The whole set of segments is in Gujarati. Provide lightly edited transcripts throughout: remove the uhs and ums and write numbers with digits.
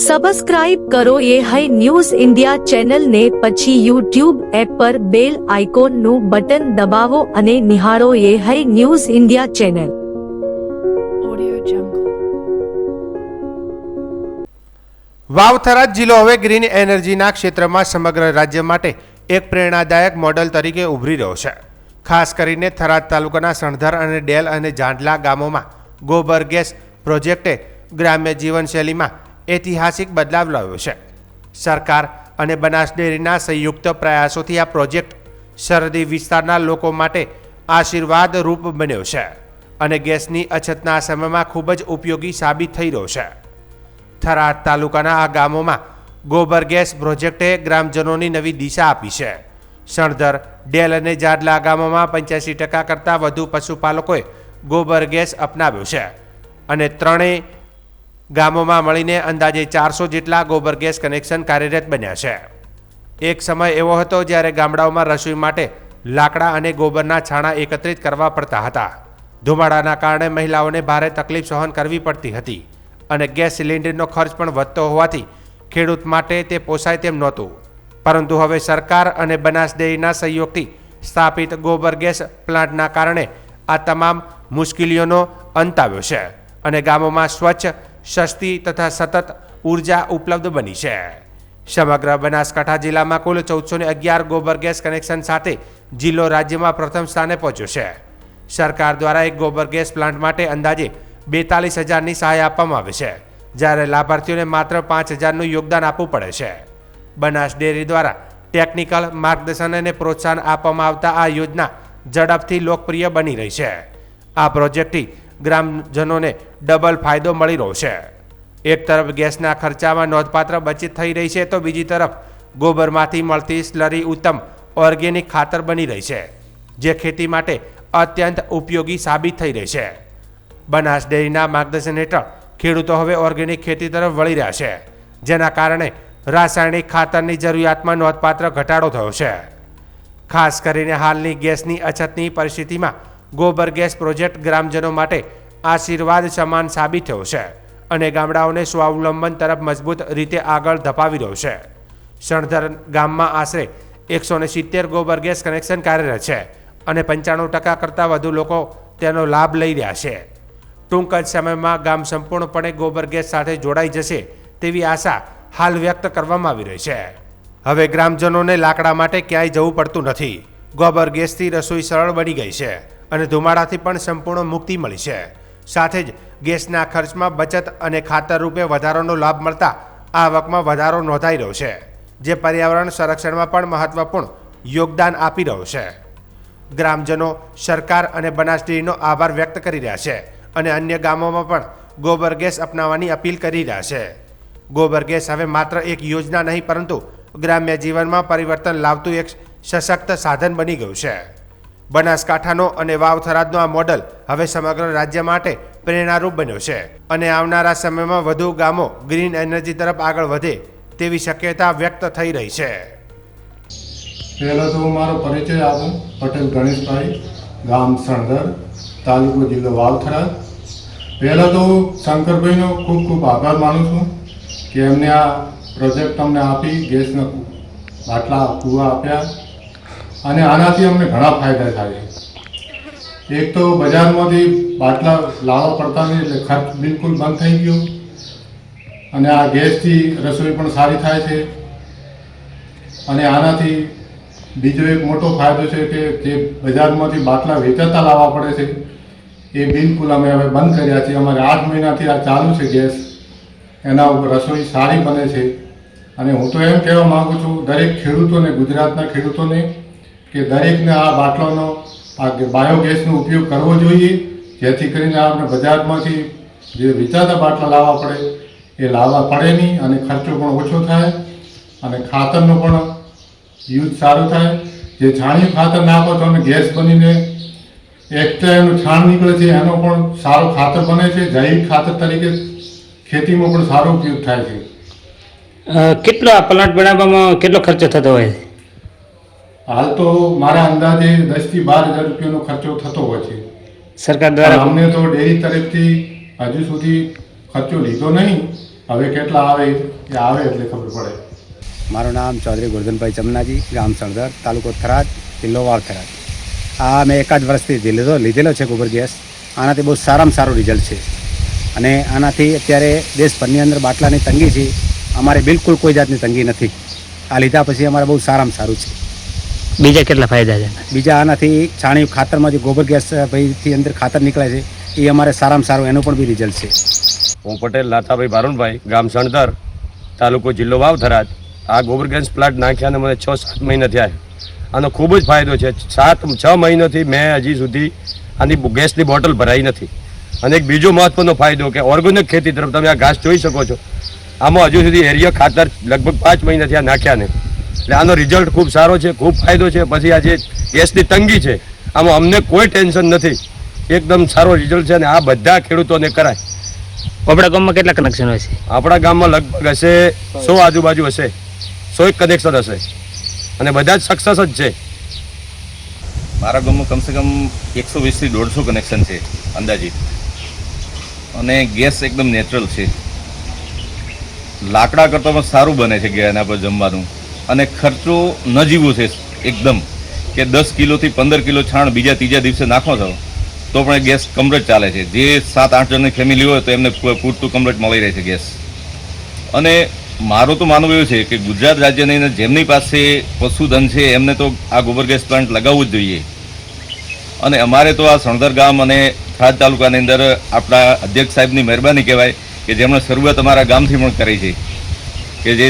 સબસ્ક્રાઇબ કરો એ હૈ ન્યૂઝ ઇન્ડિયા ચેનલને, પછી યુટ્યુબ એપ પર બેલ આઇકોનનું બટન દબાવો અને નિહાળો એ હૈ ન્યૂઝ ઇન્ડિયા ચેનલ. વાવ-થરાદ જિલ્લો હવે ગ્રીન એનર્જીના ક્ષેત્રમાં સમગ્ર રાજ્ય માટે એક પ્રેરણાદાયક મોડલ તરીકે ઉભરી રહ્યો છે. ખાસ કરીને થરાદ તાલુકાના સણધર અને ડેલ અને જાંડલા ગામોમાં ગોબર ગેસ પ્રોજેક્ટે ગ્રામ્ય જીવનશૈલીમાં ઐતિહાસિક બદલાવ લાવ્યો છે. સરકાર અને બનાસ ડેરીના સંયુક્ત પ્રયાસોથી આ પ્રોજેક્ટ સરહદી વિસ્તારના લોકો માટે આશીર્વાદ રૂપ બન્યો છે અને ગેસની અછતના સમયમાં ખૂબ જ ઉપયોગી સાબિત થઈ રહ્યો છે. થરાદ તાલુકાના આ ગામોમાં ગોબર ગેસ પ્રોજેક્ટે ગ્રામજનોની નવી દિશા આપી છે. સણધર, ડેલ અને જાડલા ગામોમાં 85% કરતાં વધુ પશુપાલકોએ ગોબર ગેસ અપનાવ્યો છે અને ત્રણેય ગામોમાં મળીને અંદાજે 400 જેટલા ગોબર ગેસ કનેક્શન કાર્યરત બન્યા છે. એક સમય એવો હતો જ્યારે ગામડાઓમાં રસોઈ માટે લાકડા અને ગોબરના છાણા એકત્રિત કરવા પડતા હતા. ધુમાડાના કારણે મહિલાઓને ભારે તકલીફ સહન કરવી પડતી હતી અને ગેસ સિલિન્ડરનો ખર્ચ પણ વધતો હોવાથી ખેડૂત માટે તે પોસાય તેમ નહોતું. પરંતુ હવે સરકાર અને બનાસ ડેરીના સહયોગથી સ્થાપિત ગોબર ગેસ પ્લાન્ટના કારણે આ તમામ મુશ્કેલીઓનો અંત આવ્યો છે અને ગામોમાં સ્વચ્છ, સસ્તી તથા સતત ઉર્જા ઉપલબ્ધ બની છે. સમગ્ર બનાસકાંઠા જિલ્લામાં કુલ 1411 ગોબર ગેસ કનેક્શન સાથે જિલ્લો રાજ્યમાં પ્રથમ સ્થાને પહોંચ્યો છે. સરકાર દ્વારા એક ગોબર ગેસ પ્લાન્ટ માટે અંદાજે 42,000ની સહાય આપવામાં આવે છે, જ્યારે લાભાર્થીઓને માત્ર 5,000નું યોગદાન આપવું પડે છે. બનાસ ડેરી દ્વારા ટેકનિકલ માર્ગદર્શન અને પ્રોત્સાહન આપવામાં આવતા આ યોજના ઝડપથી લોકપ્રિય બની રહી છે. આ પ્રોજેક્ટથી ગ્રામજનોને ડબલ ફાયદો મળી રહ્યો છે. એક તરફ ગેસના ખર્ચામાં નોંધપાત્ર બચત થઈ રહી છે, તો બીજી તરફ ગોબરમાંથી મળતી સ્લરી ઉત્તમ ઓર્ગેનિક ખાતર બની રહી છે, જે ખેતી માટે અત્યંત ઉપયોગી સાબિત થઈ રહી છે. બનાસ ડેરીના માર્ગદર્શન હેઠળ ખેડૂતો હવે ઓર્ગેનિક ખેતી તરફ વળી રહ્યા છે, જેના કારણે રાસાયણિક ખાતરની જરૂરિયાતમાં નોંધપાત્ર ઘટાડો થયો છે. ખાસ કરીને હાલની ગેસની અછતની પરિસ્થિતિમાં ગોબર ગેસ પ્રોજેક્ટ ગ્રામજનો માટે આશીર્વાદ સમાન સાબિત થયો છે અને ગામડાઓને સ્વાવલંબન તરફ મજબૂત રીતે આગળ ધપાવી રહ્યો છે. સણધર ગામમાં આશરે 170 ગોબર ગેસ કનેક્શન કાર્યરત છે અને 95% કરતાં વધુ લોકો તેનો લાભ લઈ રહ્યા છે. ટૂંક જ સમયમાં ગામ સંપૂર્ણપણે ગોબર ગેસ સાથે જોડાઈ જશે તેવી આશા હાલ વ્યક્ત કરવામાં આવી રહી છે. હવે ગ્રામજનોને લાકડા માટે ક્યાંય જવું પડતું નથી. ગોબર ગેસથી રસોઈ સરળ બની ગઈ છે અને ધુમાડાથી પણ સંપૂર્ણ મુક્તિ મળી છે. સાથે જ ગેસના ખર્ચમાં બચત અને ખાતર રૂપે વધારાનો લાભ મળતા આવકમાં વધારો નોંધાઈ રહ્યો છે, જે પર્યાવરણ સંરક્ષણમાં પણ મહત્વપૂર્ણ યોગદાન આપી રહ્યો છે. ગ્રામજનો સરકાર અને બનાસ ડેરીનો આભાર વ્યક્ત કરી રહ્યા છે અને અન્ય ગામોમાં પણ ગોબર ગેસ અપનાવવાની અપીલ કરી રહ્યા છે. ગોબર ગેસ હવે માત્ર એક યોજના નહીં, પરંતુ ગ્રામ્ય જીવનમાં પરિવર્તન લાવતું એક સશક્ત સાધન બની ગયું છે. બનાસકાંઠાનો અને વાવ-થરાદનો આ મોડલ હવે સમગ્ર રાજ્ય માટે પ્રેરણારૂપ બન્યો છે અને આવનારા સમયમાં વધુ ગામો ગ્રીન એનર્જી તરફ આગળ વધે તેવી શક્યતા વ્યક્ત થઈ રહી છે. પહેલાં તો મારો પરિચય આપું. પટેલ ગણેશભાઈ, ગામ સણધર, તાલુકો જિલ્લો વાવ-થરાદ. પહેલાં તો શંકરભાઈનો ખૂબ ખૂબ આભાર માનું છું કે એમને આ પ્રોજેક્ટ અમને આપી, ગેસના બાટલા કૂવા આપ્યા અને આનાથી અમને ઘણા ફાયદા થાય છે. એક તો બજારમાંથી બાટલા લાવવા પડતા નહીં, એટલે ખર્ચ બિલકુલ બંધ થઈ ગયો અને આ ગેસથી રસોઈ પણ સારી થાય છે. અને આનાથી બીજો એક મોટો ફાયદો છે કે જે બજારમાંથી બાટલા વેચાતા લાવવા પડે છે એ બિલકુલ અમે હવે બંધ કર્યા છે. અમારે 8 મહિનાથી આ ચાલુ છે ગેસ. એના ઉપર રસોઈ સારી બને છે અને હું તો એમ કહેવા માગું છું દરેક ખેડૂતોને, ગુજરાતના ખેડૂતોને, કે દરેકને આ બાટલાનો, આ બાયોગેસનો ઉપયોગ કરવો જોઈએ, જેથી કરીને આપણે બજારમાંથી જે વેચાતા બાટલા લાવવા પડે એ લાવવા પડે નહીં અને ખર્ચો પણ ઓછો થાય અને ખાતરનો પણ યુઝ સારો થાય. જે છાણિયું ખાતર નાખો તો અને ગેસ બનીને એક્સ્ટ્રા એનું છાણ નીકળે છે, એનો પણ સારો ખાતર બને છે. જૈવિક ખાતર તરીકે ખેતીમાં પણ સારો ઉપયોગ થાય છે. કેટલો આ પ્લાન્ટ બનાવવામાં કેટલો ખર્ચો થતો હોય? હાલ તો મારા અંદાજે 10,000 થી 12,000 રૂપિયાનો ખર્ચો થતો હોય છે સરકાર દ્વારા. અમને તો ડેરી તરફથી હજુ સુધી ખર્ચો લીધો નહીં, હવે કેટલા આવે એ આવે એટલે ખબર પડે. મારું નામ ચૌધરી ગોરધનભાઈ ચમનાજી, ગામ સણધર, તાલુકો થરાદ, જિલ્લો વાવ થરાદ. આ મેં એકાદ વર્ષથી લીધેલો છે ગોબર ગેસ. આનાથી બહુ સારામાં સારું રિઝલ્ટ છે અને આનાથી અત્યારે દેશભરની અંદર બાટલાની તંગી છે, અમારે બિલકુલ કોઈ જાતની તંગી નથી. આ લીધા પછી અમારે બહુ સારામાં સારું છે. બીજા કેટલા ફાયદા છે? બીજા આનાથી છાણિયું ખાતરમાં જે ગોબર ગેસ ભાઈથી અંદર ખાતર નીકળે છે એ અમારે સારામાં સારું એનું પણ બી રિઝલ્ટ છે. હું પટેલ નાથાભાઈ ભારુણભાઈ, ગામ સણધર, તાલુકો જિલ્લો વાવ થરાદ. આ ગોબર ગેસ પ્લાન્ટ નાખ્યાને મને 6-7 મહિના થયા છે. આનો ખૂબ જ ફાયદો છે. 6 મહિનાથી મેં હજી સુધી આની ગેસની બોટલ ભરાઈ નથી. અને એક બીજો મહત્વનો ફાયદો કે ઓર્ગેનિક ખેતી તરફ તમે આ ઘાસ જોઈ શકો છો. આમાં હજુ સુધી એરિયા ખાતર લગભગ 5 મહિનાથી આ નાખ્યા ને, એટલે આનો રિઝલ્ટ ખૂબ સારો છે, ખૂબ ફાયદો છે. પછી આ જે ગેસની તંગી છે આમાં અમને કોઈ ટેન્શન નથી, એકદમ સારો રિઝલ્ટ છે અને આ બધા ખેડૂતોને કરાય. આપણા ગામમાં કેટલા કનેક્શન હોય છે? આપણા ગામમાં લગભગ હશે 100 આજુબાજુ હશે, 100 કનેક્શન હશે અને બધા જ સક્સેસ જ છે. મારા ગામમાં કમસે કમ 120થી 150 કનેક્શન છે અંદાજિત, અને ગેસ એકદમ નેચરલ છે. લાકડા કરતાં પણ સારું બને છે એના પર જમવાનું, અને ખર્ચો નજીવો છે એકદમ, કે 10 કિલોથી 15 કિલો છાણ બીજા ત્રીજા દિવસે નાખો છો તો પણ ગેસ કમ્પ્લીટ ચાલે છે. જે 7-8 જણની ફેમિલી હોય તો એમને પૂરતું કમ્પ્લીટ મળી રહે છે ગેસ. અને મારું તો માનવું એવું છે કે ગુજરાત રાજ્યની અંદર જેમની પાસે પશુધન છે એમને તો આ ગોબર ગેસ પ્લાન્ટ લગાવવું જ જોઈએ. અને અમારે તો આ સણધર ગામ અને થરાદ તાલુકાની અંદર આપણા અધ્યક્ષ સાહેબની મહેરબાની કહેવાય કે જેમણે શરૂઆત અમારા ગામથી પણ કરી છે, કે જે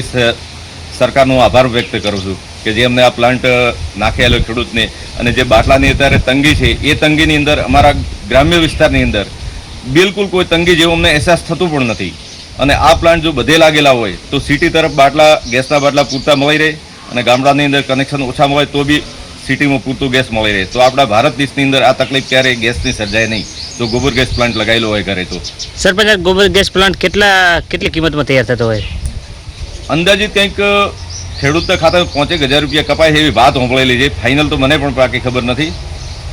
સરકારનો આભાર વ્યક્ત કરું છું કે જે અમને આ પ્લાન્ટ નાખેલો ખેડૂતને. અને જે બાટલાની અત્યારે તંગી છે એ તંગીની અંદર અમારા ગ્રામ્ય વિસ્તારની અંદર બિલકુલ કોઈ તંગી જેવો અમને અહેસાસ થતું પણ નથી. અને આ પ્લાન્ટ જો બધે લાગેલા હોય તો સિટી તરફ ગેસના બાટલા પૂરતા મળી રહે, અને ગામડાની અંદર કનેક્શન ઓછા હોય તો બી સિટીમાં પૂરતું ગેસ મળી રહે. તો આપણા ભારત દેશની અંદર આ તકલીફ ક્યારેય ગેસની સર્જાય નહીં જો ગોબર ગેસ પ્લાન્ટ લગાવેલો હોય ઘરે. તો સરપંચ, ગોબર ગેસ પ્લાન્ટ કેટલી કિંમતમાં તૈયાર થતો હોય? અંદાજિત કંઈક ખેડૂતના ખાતામાં 5,000 રૂપિયા કપાય એવી વાત સાંભળેલી છે. ફાઇનલ તો મને પણ પાકી ખબર નથી.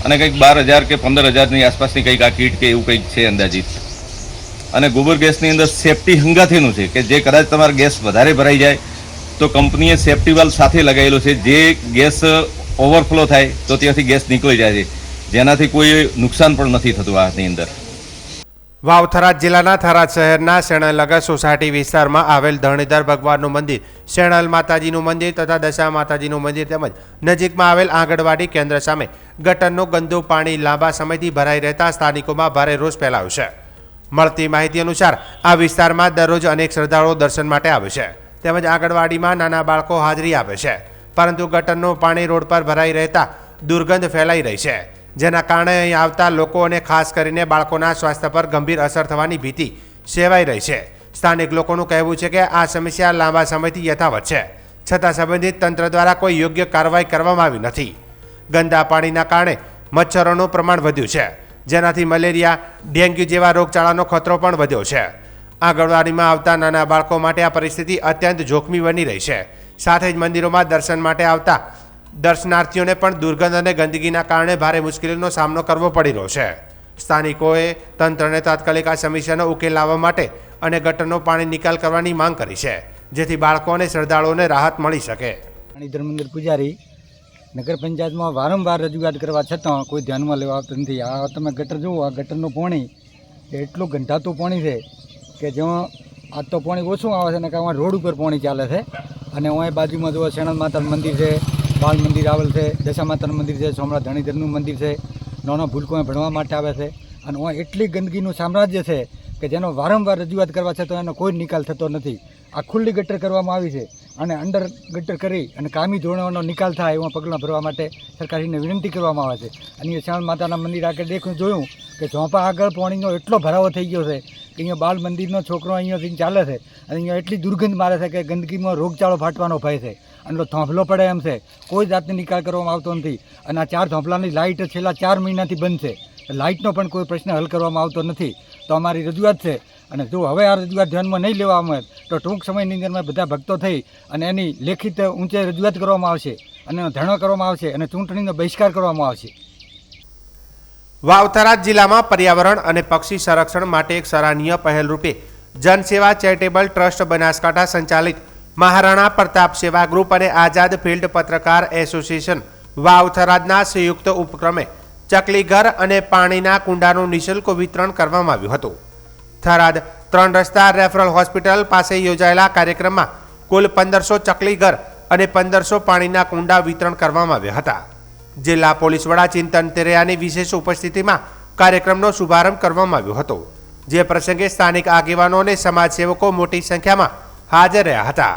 અને કંઈક 12,000 કે 15,000ની આસપાસની કંઈક આ કીટ કે એવું કંઈક છે અંદાજિત. અને ગોબર ગેસની અંદર સેફટી હંગાથીનું છે કે જે કદાચ તમારો ગેસ વધારે ભરાઈ જાય તો કંપનીએ સેફટી વાલ્વ સાથે લગાવેલો છે. જે ગેસ ઓવરફ્લો થાય તો ત્યાંથી ગેસ નીકળી જાય છે, જેનાથી કોઈ નુકસાન પણ નથી થતું આની અંદર. વાવ થરાદ જિલ્લાના થરાદ શહેરના શેણલનગર સોસાયટી વિસ્તારમાં આવેલ ધરણીધર ભગવાનનું મંદિર, શેણલ માતાજીનું મંદિર તથા દશા માતાજીનું મંદિર તેમજ નજીકમાં આવેલ આંગણવાડી કેન્દ્ર સામે ગટરનું ગંદુ પાણી લાંબા સમયથી ભરાઈ રહેતા સ્થાનિકોમાં ભારે રોષ ફેલાયો છે. મળતી માહિતી અનુસાર આ વિસ્તારમાં દરરોજ અનેક શ્રદ્ધાળુઓ દર્શન માટે આવે છે તેમજ આંગણવાડીમાં નાના બાળકો હાજરી આપે છે, પરંતુ ગટરનું પાણી રોડ પર ભરાઈ રહેતા દુર્ગંધ ફેલાઈ રહી છે, જેના કારણે અહીં આવતા લોકો અને ખાસ કરીને બાળકોના સ્વાસ્થ્ય પર ગંભીર અસર થવાની ભીતિ સેવાઈ રહી છે. સ્થાનિક લોકોનું કહેવું છે કે આ સમસ્યા લાંબા સમયથી યથાવત છે, છતાં સંબંધિત તંત્ર દ્વારા કોઈ યોગ્ય કાર્યવાહી કરવામાં આવી નથી. ગંદા પાણીના કારણે મચ્છરોનું પ્રમાણ વધ્યું છે, જેનાથી મલેરિયા, ડેન્ગ્યુ જેવા રોગચાળાનો ખતરો પણ વધ્યો છે. આંગણવાડીમાં આવતા નાના બાળકો માટે આ પરિસ્થિતિ અત્યંત જોખમી બની રહી છે. સાથે જ મંદિરોમાં દર્શન માટે આવતા દર્શનાર્થીઓને પણ દુર્ગંધ અને ગંદકીના કારણે ભારે મુશ્કેલીનો સામનો કરવો પડી રહ્યો છે. સ્થાનિકોએ તંત્રને તાત્કાલિક આ સમસ્યાનો ઉકેલ લાવવા માટે અને ગટરનો પાણી નિકાલ કરવાની માંગ કરી છે, જેથી બાળકો અને શ્રદ્ધાળુઓને રાહત મળી શકે. ધર્મેન્દ્ર પૂજારી, નગર પંચાયતમાં વારંવાર રજૂઆત કરવા છતાં કોઈ ધ્યાનમાં લેવા આવતું નથી. આ તમે ગટર જુઓ, આ ગટરનું પાણી એટલું ગંધાતું પાણી છે કે જેમાં આજ તો પાણી ઓછું આવે છે ને કાંઈ રોડ ઉપર પાણી ચાલે છે. અને અહીં બાજુમાં જુઓ શેણલ માતાનું મંદિર છે, બાલ મંદિર આવેલ છે, દશા માતાનું મંદિર છે, સોમરા ધણીધરનું મંદિર છે, નાના ભૂલકો ભણવા માટે આવે છે. અને અહીં એટલી ગંદકીનું સામ્રાજ્ય છે કે જેનો વારંવાર રજૂઆત કરવા છતાં એનો કોઈ નિકાલ થતો નથી. આ ખુલ્લી ગટર કરવામાં આવી છે અને અંડર ગટર કરી અને કાયમી ધોરણોનો નિકાલ થાય એવા પગલાં ભરવા માટે સરકારશ્રીને વિનંતી કરવામાં આવે છે. અને શેણલ માતાના મંદિર આગળ દેખું જોયું કે ઝોંપા આગળ પાણીનો એટલો ભરાવો થઈ ગયો છે કે અહીંયા બાલ મંદિરનો છોકરો અહીંયાથી ચાલે છે અને અહીંયા એટલી દુર્ગંધ મારે છે કે ગંદકીમાં રોગચાળો ફાટવાનો ભય છે. અને થોંભલો પડે એમ છે, કોઈ જાતનો નિકાલ કરવામાં આવતો નથી. અને આ 4 થોંભલાની લાઇટ છેલ્લા 4 મહિનાથી બંધ છે. લાઇટનો પણ કોઈ પ્રશ્ન હલ કરવામાં આવતો નથી. તો અમારી રજૂઆત છે, અને જો હવે આ રજૂઆત ધ્યાનમાં નહીં લેવામાં આવે તો ટૂંક સમયની અંદરમાં બધા ભક્તો થઈ અને એની લેખિત ઊંચે રજૂઆત કરવામાં આવશે અને એનો ધરણો કરવામાં આવશે અને ચૂંટણીનો બહિષ્કાર કરવામાં આવશે. વાવ થરાદ જિલ્લામાં પર્યાવરણ અને પક્ષી સંરક્ષણ માટે એક સરાહનીય પહેલ રૂપે જનસેવા ચેરિટેબલ ટ્રસ્ટ બનાસકાંઠા સંચાલિત મહારાણા પ્રતાપ સેવા ગ્રુપ અને આઝાદ ફિલ્ડ પત્રકાર એસોસિએશન વાવ થરાદના સંયુક્ત ઉપક્રમે ચકલી ઘર અને પાણીના કુંડાનું નિઃશુલ્ક વિતરણ કરવામાં આવ્યું હતું. થરાદ 3 રસ્તા રેફરલ હોસ્પિટલ પાસે યોજાયેલા કાર્યક્રમમાં કુલ 1500 ચકલી ઘર અને 1500 પાણીના કુંડા વિતરણ કરવામાં આવ્યા હતા. જિલ્લા પોલીસ વડા ચિંતન તેરૈયાની વિશેષ ઉપસ્થિતિમાં કાર્યક્રમનો શુભારંભ કરવામાં આવ્યો હતો, જે પ્રસંગે સ્થાનિક આગેવાનો અને સમાજસેવકો મોટી સંખ્યામાં હાજર રહ્યા હતા.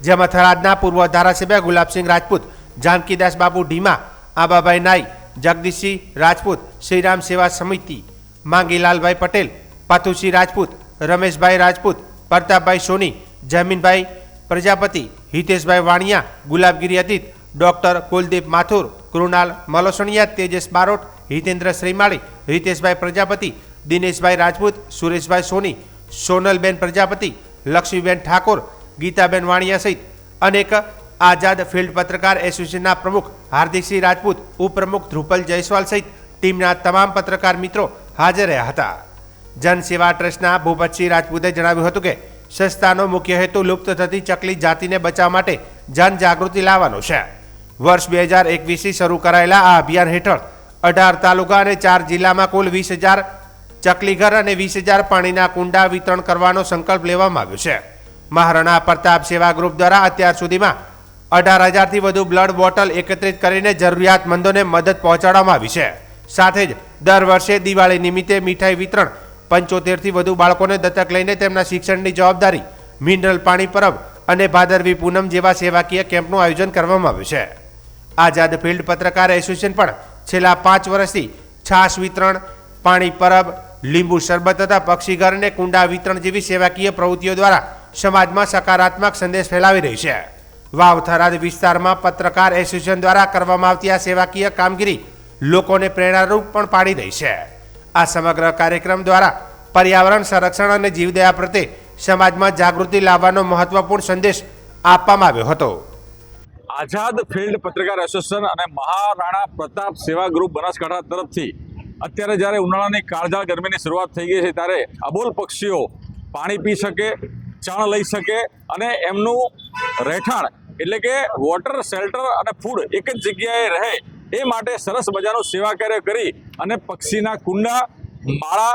જેમાં થરાદના પૂર્વ ધારાસભ્ય ગુલાબસિંહ રાજપૂત, જાનકીદાસ બાપુ ઢીમા, આબાભાઈ નાઈ, જગદીશસિંહ રાજપૂત, શ્રીરામ સેવા સમિતિ, માંગીલાલભાઈ પટેલ, પાથુસિંહ રાજપૂત, રમેશભાઈ રાજપૂત, પ્રતાપભાઈ સોની, જમીનભાઈ પ્રજાપતિ, હિતેશભાઈ વાણિયા, ગુલાબગીરી અતીત, ડોક્ટર કુલદીપ માથુર, કૃણાલ મલોસણિયા, તેજસ બારોટ, હિતેન્દ્ર શ્રીમાળી, હિતેશભાઈ પ્રજાપતિ, દિનેશભાઈ રાજપૂત, સુરેશભાઈ સોની, સોનલબેન પ્રજાપતિ, લક્ષ્મીબેન ઠાકોર, ગીતાબેન વાણિયા સહિત અનેક આઝાદ ફિલ્ડ પત્રકાર એસોસિએશનના પ્રમુખ હાર્દિકસિંહ રાજપૂત, ઉપપ્રમુખ ધ્રુપલ જયસ્વાલ સહિત ટીમના તમામ પત્રકાર મિત્રો હાજર રહ્યા હતા. જનસેવા ટ્રસ્ટના ભૂપતસિંહ રાજપૂતે જણાવ્યું હતું કે સંસ્થાનો મુખ્ય હેતુ લુપ્ત થતી ચકલી જાતિને બચાવવા માટે જનજાગૃતિ લાવવાનો છે. વર્ષ 2021થી શરૂ કરાયેલા આ અભિયાન હેઠળ 18 તાલુકા અને 4 જિલ્લામાં કુલ 20,000 ચકલીઘર અને 20,000 પાણીના કુંડા વિતરણ કરવાનો સંકલ્પ લેવામાં આવ્યો છે. મહારાણા પ્રતાપ સેવા ગ્રુપ દ્વારા અત્યાર સુધીમાં 18,000થી વધુ બ્લડ બોટલ એકત્રિત કરીને જરૂરિયાતમંદોને મદદ પહોંચાડવામાં આવી છે. સાથે જ દર વર્ષે દિવાળી નિમિત્તે મીઠાઈ વિતરણ, 75થી વધુ બાળકોને દત્તક લઈને તેમના શિક્ષણની જવાબદારી, મિનરલ પાણી પરબ અને ભાદરવી પૂનમ જેવા સેવાકીય કેમ્પનું આયોજન કરવામાં આવ્યું છે. આઝાદ ફિલ્ડ પત્રકાર એસોસિએશન પણ છેલ્લા 5 વર્ષથી છાશ વિતરણ, પાણી પરબ, લીંબુ શરબત તથા પક્ષીઘર અને કુંડા વિતરણ જેવી સેવાકીય પ્રવૃત્તિઓ દ્વારા સમાજમાં સકારાત્મક સંદેશ ફેલાવી રહી છે. વાવ થરાદ વિસ્તારમાં પત્રકાર એસોસિએશન દ્વારા કરવામાં આવતી આ સેવાકીય કામગીરી લોકોને પ્રેરણારૂપ પણ પાડી રહી છે. આ સમગ્ર કાર્યક્રમ દ્વારા પર્યાવરણ સંરક્ષણ અને જીવદયા પ્રત્યે સમાજમાં જાગૃતિ લાવવાનો મહત્વપૂર્ણ સંદેશ આપવામાં આવ્યો હતો. આઝાદ ફિલ્ડ પત્રકાર એસોસિએશન અને મહારાણા પ્રતાપ સેવા ગ્રુપ બનાસકાંઠા તરફથી અત્યારે જ્યારે ઉનાળાની કાળઝાળ ગરમીની શરૂઆત થઈ ગઈ છે, ત્યારે અબોલ પક્ષીઓ પાણી પી શકે, ચણ લઈ શકે અને એમનું રહેઠાણ એટલે કે વોટર, શેલ્ટર અને ફૂડ એક જ જગ્યાએ રહે એ માટે સરસ મજાનું સેવા કાર્ય કરી અને પક્ષીના કુંડા, માળા,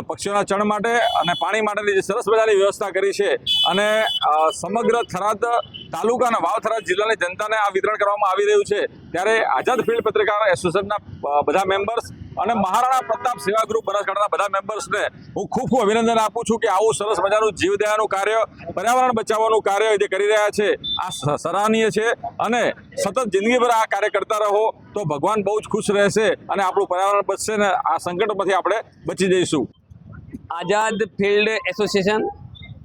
પક્ષીઓના ચણ માટે અને પાણી માટેની જે સરસ મજાની વ્યવસ્થા કરી છે અને સમગ્ર થરાદ તાલુકા અને વાવ થરાદ જિલ્લાની જનતાને આ વિતરણ કરવામાં આવી રહ્યું છે. ત્યારે આઝાદ ફિલ્ડ પત્રકાર એસોસિએશનના બધા મેમ્બર્સ અને મહારાણા પ્રતાપ સેવા ગ્રુપ બનાસકાંઠાના બધા મેમ્બર્સને હું ખૂબ ખૂબ અભિનંદન આપું છું કે આવું સરસ મજાનું જીવદયાનું કાર્ય, પર્યાવરણ બચાવવાનું કાર્ય જે કરી રહ્યા છે આ સરાહનીય છે અને સતત જિંદગીભર આ કાર્ય કરતા રહો તો ભગવાન બહુ જ ખુશ રહેશે અને આપણું પર્યાવરણ બચશે ને આ સંકટમાંથી આપણે બચી જઈશું. આઝાદ ફિલ્ડ એસોસિએશન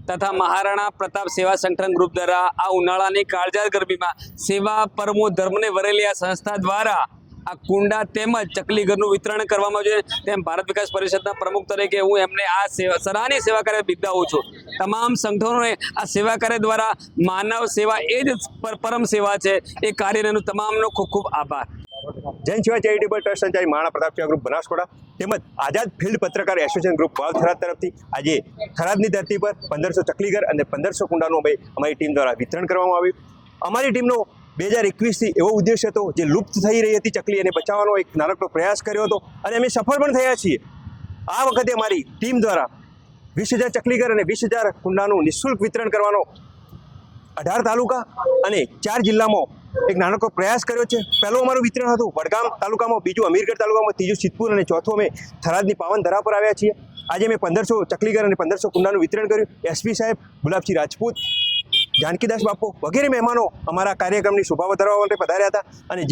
તથા મહારાણા પ્રતાપ સેવા સંગઠન ગ્રુપ દ્વારા આ ઉનાળાની કાળઝાળ ગરમીમાં સેવા પરમો ધર્મને વરેલી આ સંસ્થા દ્વારા આ કુંડા તેમજ ચકલી ઘરનું વિતરણ કરવામાં આવ્યું છે. તેમ ભારત વિકાસ પરિષદના પ્રમુખ તરીકે હું એમને આ સરાહનીય સેવા કાર્ય બિરદાવું છું. તમામ સંગઠનોને આ સેવા કાર્ય દ્વારા માનવ સેવા એ જ પરમ સેવા છે. એ કાર્યનો તમામનો ખૂબ ખૂબ આભાર. જનસેવા ચેરિટેબલ ટ્રસ્ટ સંચાલિત મહારાણા પ્રતાપ સેવા ગ્રુપ બનાસકાંઠા તેમજ આઝાદ ફિલ્ડ પત્રકાર એસોસિએશન ગ્રુપ વાવ થરાદ તરફથી આજે થરાદની ધરતી પર 1500 ચકલીઘર અને 1500 કુંડાનું અમારી ટીમ દ્વારા વિતરણ કરવામાં આવ્યું. અમારી ટીમનો 2021થી એવો ઉદ્દેશ હતો જે લુપ્ત થઈ રહી હતી ચકલી એને બચાવવાનો એક નાનકડો પ્રયાસ કર્યો હતો અને અમે સફળ પણ થયા છીએ. આ વખતે અમારી ટીમ દ્વારા 20,000 ચકલીઘર અને 20,000 કુંડાનું નિઃશુલ્ક વિતરણ કરવાનો 18 તાલુકા અને 4 જિલ્લામાં એક નાનકડો પ્રયાસ કર્યો છે. પહેલું અમારું વિતરણ હતું વડગામ તાલુકામાં, બીજું અમીરગઢ તાલુકામાં, ત્રીજું સિદ્ધપુર અને ચોથું અમે થરાદની પાવન ધરા પર આવ્યા છીએ. આજે અમે 1500 ચકલીઘર અને 1500 કુંડાનું વિતરણ કર્યું. એસપી સાહેબ ગુલાબસિંહ રાજપૂત, જાનકીદાસ બાપુ વગેરે મહેમાનો અમારા કાર્યક્રમની શોભા વધારવા માટે પધાર્યા હતા અને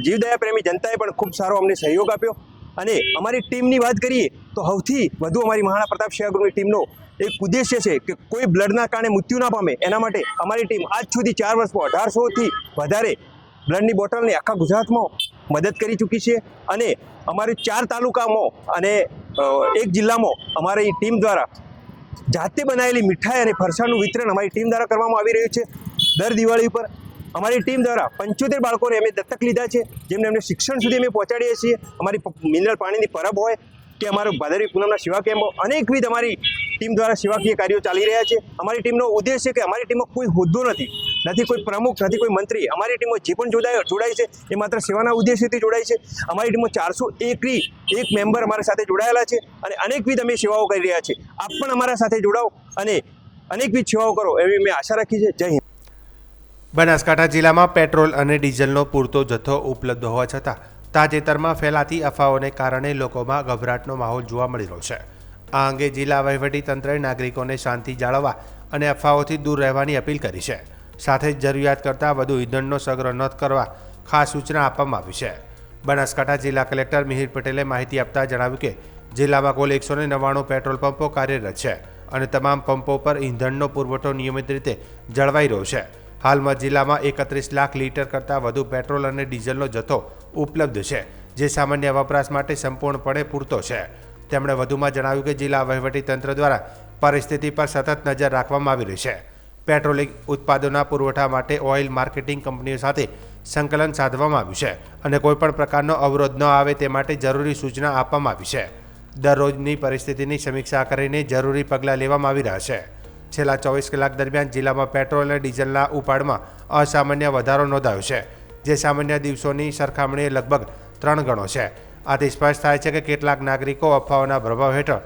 જીવદયા પ્રેમી જનતાએ પણ ખૂબ સારો અમને સહયોગ આપ્યો. અને અમારી ટીમની વાત કરીએ તો સૌથી વધુ અમારી મહારાણા પ્રતાપ સેવા ગ્રુપની ટીમનો એક ઉદ્દેશ્ય છે કે કોઈ બ્લડના કારણે મૃત્યુ ના પામે એના માટે અમારી ટીમ આજ સુધી 4 વર્ષમાં 1800થી વધારે બ્લડની બોટલને આખા ગુજરાતમાં મદદ કરી ચૂકી છે. અને અમારી 4 તાલુકામાં અને 1 જિલ્લામાં અમારી ટીમ દ્વારા જાતે બનાવેલી મીઠાઈ અને ફરસાણનું વિતરણ અમારી ટીમ દ્વારા કરવામાં આવી રહ્યું છે. દર દિવાળી ઉપર અમારી ટીમ દ્વારા 75 બાળકોને અમે દત્તક લીધા છે, જેમને અમને શિક્ષણ સુધી અમે પહોંચાડીએ છીએ. અમારી મિનરલ પાણીની પરબ હોય કે અમારો ભાદરવી પૂનમના સેવા કેમ્પો અનેકવિધ અમારી ટીમ દ્વારા સેવાકીય કાર્યો ચાલી રહ્યા છે. અમારી ટીમનો ઉદ્દેશ છે કે અમારી ટીમમાં કોઈ હોદ્દો નથી કોઈ પ્રમુખ, નથી કોઈ મંત્રી. અમારી ટીમમાં જે પણ જોડાય છે એ માત્ર સેવાના ઉદ્દેશ્યથી જોડાય છે. અમારી ટીમમાં 401 મેમ્બર અમારી સાથે જોડાયેલા છે અને અનેકવિધ અમે સેવાઓ કરી રહ્યા છીએ. આપ પણ અમારા સાથે જોડાઓ અને અનેકવિધ સેવાઓ કરો એવી મેં આશા રાખી છે. જય હિન્દ. બનાસકાંઠા જિલ્લામાં પેટ્રોલ અને ડીઝલનો પૂરતો જથ્થો ઉપલબ્ધ હોવા છતાં તાજેતરમાં ફેલાતી અફવાઓને કારણે લોકોમાં ગભરાટનો માહોલ જોવા મળી રહ્યો છે. આ અંગે જિલ્લા વહીવટીતંત્રએ નાગરિકોને શાંતિ જાળવવા અને અફવાઓથી દૂર રહેવાની અપીલ કરી છે. સાથે જ જરૂરિયાત કરતાં વધુ ઈંધણનો સંગ્રહ ન કરવા ખાસ સૂચના આપવામાં આવી છે. બનાસકાંઠા જિલ્લા કલેક્ટર મિહિર પટેલે માહિતી આપતા જણાવ્યું કે જિલ્લામાં કુલ 199 પેટ્રોલ પંપો કાર્યરત છે અને તમામ પંપો પર ઈંધણનો પુરવઠો નિયમિત રીતે જળવાઈ રહ્યો છે. હાલમાં જિલ્લામાં 31 લાખ લીટર કરતાં વધુ પેટ્રોલ અને ડીઝલનો જથ્થો ઉપલબ્ધ છે, જે સામાન્ય વપરાશ માટે સંપૂર્ણપણે પૂરતો છે. તેમણે વધુમાં જણાવ્યું કે જિલ્લા વહીવટીતંત્ર દ્વારા પરિસ્થિતિ પર સતત નજર રાખવામાં આવી રહી છે. પેટ્રોલિંગ ઉત્પાદનોના પુરવઠા માટે ઓઇલ માર્કેટિંગ કંપનીઓ સાથે સંકલન સાધવામાં આવ્યું છે અને કોઈપણ પ્રકારનો અવરોધ ન આવે તે માટે જરૂરી સૂચના આપવામાં આવી છે. દરરોજની પરિસ્થિતિની સમીક્ષા કરીને જરૂરી પગલાં લેવામાં આવી રહ્યા છે. છેલ્લા 24 કલાક દરમિયાન જિલ્લામાં પેટ્રોલ અને ડીઝલના ઉપાડમાં અસામાન્ય વધારો નોંધાયો છે, જે સામાન્ય દિવસોની સરખામણીએ લગભગ 3 ગણો છે. આથી સ્પષ્ટ થાય છે કે કેટલાક નાગરિકો અફવાઓના પ્રભાવ હેઠળ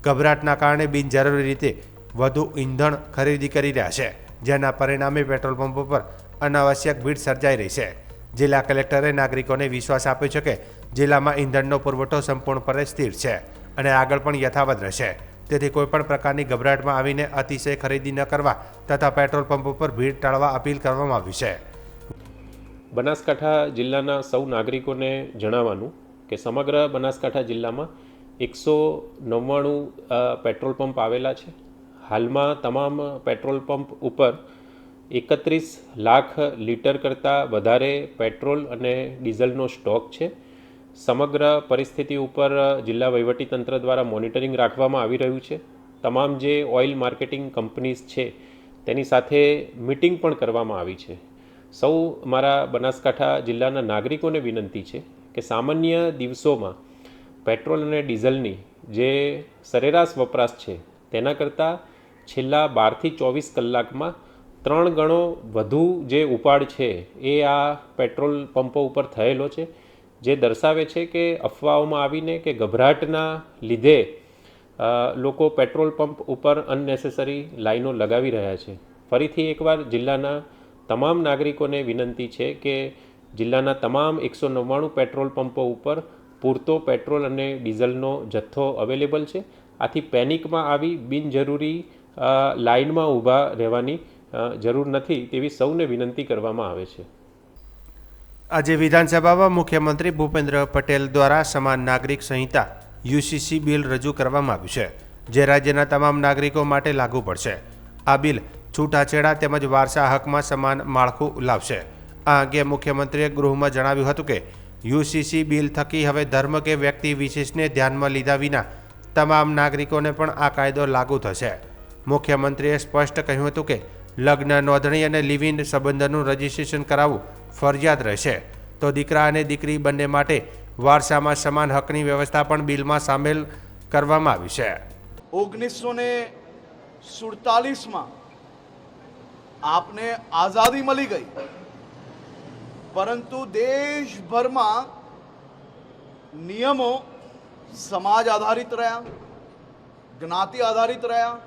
ગભરાટના કારણે બિનજરૂરી રીતે વધુ ઈંધણ ખરીદી કરી રહ્યા છે, જેના પરિણામે પેટ્રોલ પંપો પર અનાવશ્યક ભીડ સર્જાઈ રહી છે. જિલ્લા કલેક્ટરે નાગરિકોને વિશ્વાસ આપ્યો છે કે જિલ્લામાં ઈંધણનો પુરવઠો સંપૂર્ણપણે સ્થિર છે અને આગળ પણ યથાવત રહેશે. તેથી કોઈપણ પ્રકારની ગભરાટમાં આવીને અતિશય ખરીદી ન કરવા તથા પેટ્રોલ પંપો પર ભીડ ટાળવા અપીલ કરવામાં આવી છે. બનાસકાંઠા જિલ્લાના સૌ નાગરિકોને જણાવવાનું કે સમગ્ર બનાસકાંઠા જિલ્લામાં 199 પેટ્રોલ પંપ આવેલા છે. હાલમાં તમામ પેટ્રોલ પંપ ઉપર 31 લાખ લીટર કરતાં વધારે પેટ્રોલ અને ડીઝલનો સ્ટોક છે. સમગ્ર પરિસ્થિતિ ઉપર જિલ્લા વહીવટીતંત્ર દ્વારા મોનિટરિંગ રાખવામાં આવી રહ્યું છે. તમામ જે ઓઇલ માર્કેટિંગ કંપનીઝ છે તેની સાથે મિટિંગ પણ કરવામાં આવી છે. સૌ મારા બનાસકાંઠા જિલ્લાના નાગરિકોને વિનંતી છે કે સામાન્ય દિવસોમાં પેટ્રોલ અને ડીઝલની જે સરેરાશ વપરાશ છે તેના કરતાં છેલ્લા 12થી 24 કલાકમાં 3 ગણો વધુ જે ઉપાડ છે એ આ પેટ્રોલ પંપો ઉપર થયેલો છે, જે દર્શાવે છે કે અફવાઓમાં આવીને કે ગભરાટના લીધે લોકો પેટ્રોલ પંપ ઉપર અનનેસેસરી લાઈનો લગાવી રહ્યા છે. ફરીથી એકવાર જિલ્લાના તમામ નાગરિકોને વિનંતી છે કે જિલ્લાના તમામ 199 પેટ્રોલ પંપો ઉપર પૂરતો પેટ્રોલ અને ડીઝલનો જથ્થો અવેલેબલ છે. આથી પેનિકમાં આવી બિનજરૂરી લાઇનમાં ઊભા રહેવાની જરૂર નથી તેવી સૌને વિનંતી કરવામાં આવે છે. આજે વિધાનસભામાં મુખ્યમંત્રી ભૂપેન્દ્ર પટેલ દ્વારા સમાન નાગરિક સંહિતા યુસીસી બિલ રજૂ કરવામાં આવ્યું છે, જે રાજ્યના તમામ નાગરિકો માટે લાગુ પડશે. આ બિલ છૂટાછેડા તેમજ વારસા હકમાં સમાન માળખું લાવશે. આ અંગે મુખ્યમંત્રીએ ગૃહમાં જણાવ્યું હતું કે યુસીસી બિલ થકી હવે ધર્મ કે વ્યક્તિ વિશેષને ધ્યાનમાં લીધા વિના તમામ નાગરિકોને પણ આ કાયદો લાગુ થશે. મુખ્યમંત્રીએ સ્પષ્ટ કહ્યું હતું કે લગ્ન નોંધણી અને લિવ ઇન સંબંધનું રજિસ્ટ્રેશન કરાવવું ફરજિયાત રહેશે, તો દીકરા અને દીકરી બંને માટે વારસામાં સમાન હકની વ્યવસ્થા પણ બિલમાં સામેલ કરવામાં આવી છે. 1947માં આપને આઝાદી મળી ગઈ, પરંતુ દેશભરમાં નિયમો સમાજ આધારિત રહ્યા, જ્ઞાતિ આધારિત રહ્યા,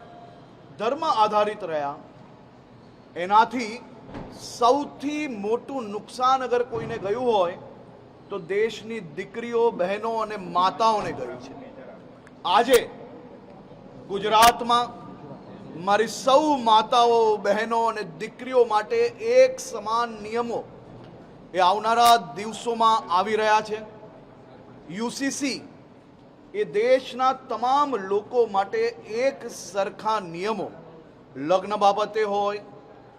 ધર્મ આધારિત રહ્યા. એનાથી સૌથી મોટું નુકસાન અગર કોઈને ગયું હોય તો દેશની દીકરીઓ, બહેનો અને માતાઓને ગયું છે. આજે ગુજરાતમાં મારી સૌ માતાઓ, બહેનો અને દીકરીઓ માટે એક સમાન નિયમો એ આવનારા દિવસોમાં આવી રહ્યા છે. યુસીસી એ દેશના તમામ લોકો માટે એક સરખા નિયમો, લગ્ન બાબતે હોય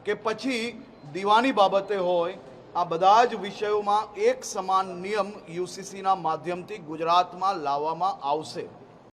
કે પછી દીવાની બાબતે હોય, આ બધા જ વિષયોમાં એક સમાન નિયમ યુસીસીના માધ્યમથી ગુજરાતમાં લાવવામાં આવશે.